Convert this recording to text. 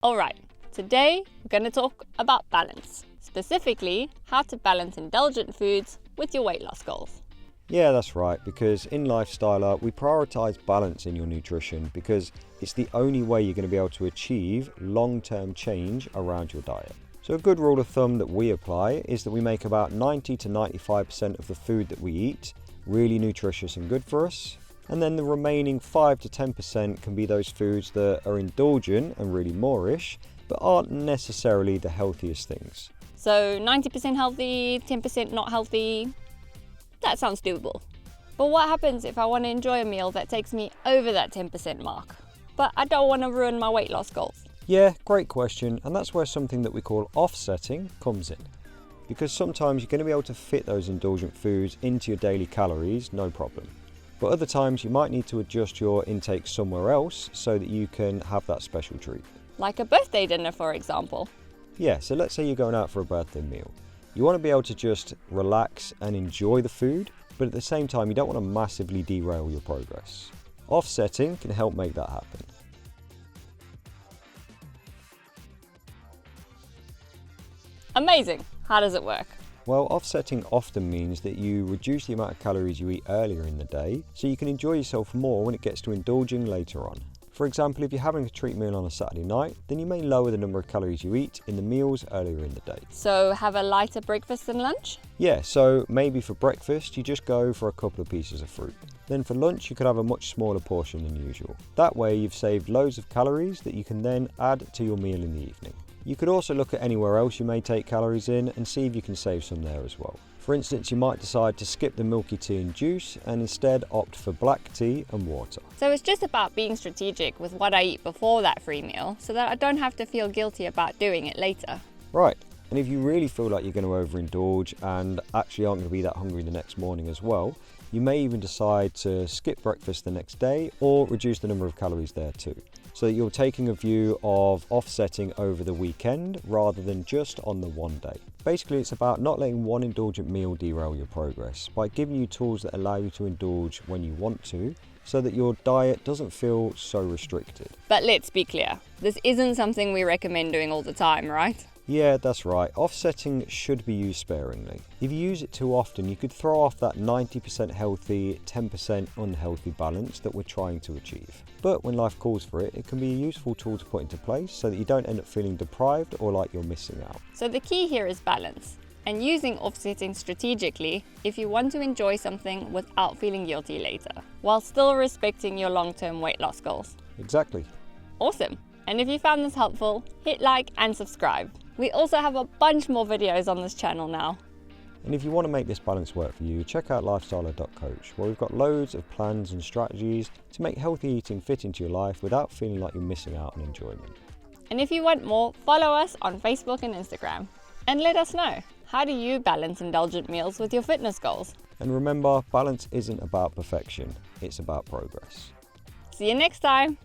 Alright, today we're going to talk about balance. Specifically, how to balance indulgent foods with your weight loss goals. Yeah, that's right, because in Lifestyler, we prioritise balance in your nutrition because it's the only way you're going to be able to achieve long-term change around your diet. So a good rule of thumb that we apply is that we make about 90 to 95% of the food that we eat really nutritious and good for us. And then the remaining 5 to 10% can be those foods that are indulgent and really moreish, but aren't necessarily the healthiest things. So 90% healthy, 10% not healthy. That sounds doable. But what happens if I want to enjoy a meal that takes me over that 10% mark, but I don't want to ruin my weight loss goals? Yeah, great question. And that's where something that we call offsetting comes in. Because sometimes you're going to be able to fit those indulgent foods into your daily calories, no problem. But other times you might need to adjust your intake somewhere else so that you can have that special treat. Like a birthday dinner, for example. Yeah, so let's say you're going out for a birthday meal. You want to be able to just relax and enjoy the food, but at the same time you don't want to massively derail your progress. Offsetting can help make that happen. Amazing! How does it work? Well, offsetting often means that you reduce the amount of calories you eat earlier in the day so you can enjoy yourself more when it gets to indulging later on. For example, if you're having a treat meal on a Saturday night, then you may lower the number of calories you eat in the meals earlier in the day. So have a lighter breakfast and lunch? Yeah, so maybe for breakfast you just go for a couple of pieces of fruit. Then for lunch you could have a much smaller portion than usual. That way you've saved loads of calories that you can then add to your meal in the evening. You could also look at anywhere else you may take calories in and see if you can save some there as well. For instance, you might decide to skip the milky tea and juice and instead opt for black tea and water. So it's just about being strategic with what I eat before that free meal so that I don't have to feel guilty about doing it later. Right, and if you really feel like you're going to overindulge and actually aren't going to be that hungry the next morning as well, you may even decide to skip breakfast the next day or reduce the number of calories there too. So that you're taking a view of offsetting over the weekend rather than just on the one day. Basically, it's about not letting one indulgent meal derail your progress by giving you tools that allow you to indulge when you want to so that your diet doesn't feel so restricted. But let's be clear, this isn't something we recommend doing all the time, right? Yeah, that's right. Offsetting should be used sparingly. If you use it too often, you could throw off that 90% healthy, 10% unhealthy balance that we're trying to achieve. But when life calls for it, it can be a useful tool to put into place so that you don't end up feeling deprived or like you're missing out. So the key here is balance and using offsetting strategically if you want to enjoy something without feeling guilty later, while still respecting your long-term weight loss goals. Exactly. Awesome. And if you found this helpful, hit like and subscribe. We also have a bunch more videos on this channel now. And if you want to make this balance work for you, check out lifestyler.coach, where we've got loads of plans and strategies to make healthy eating fit into your life without feeling like you're missing out on enjoyment. And if you want more, follow us on Facebook and Instagram. And let us know, how do you balance indulgent meals with your fitness goals? And remember, balance isn't about perfection, it's about progress. See you next time!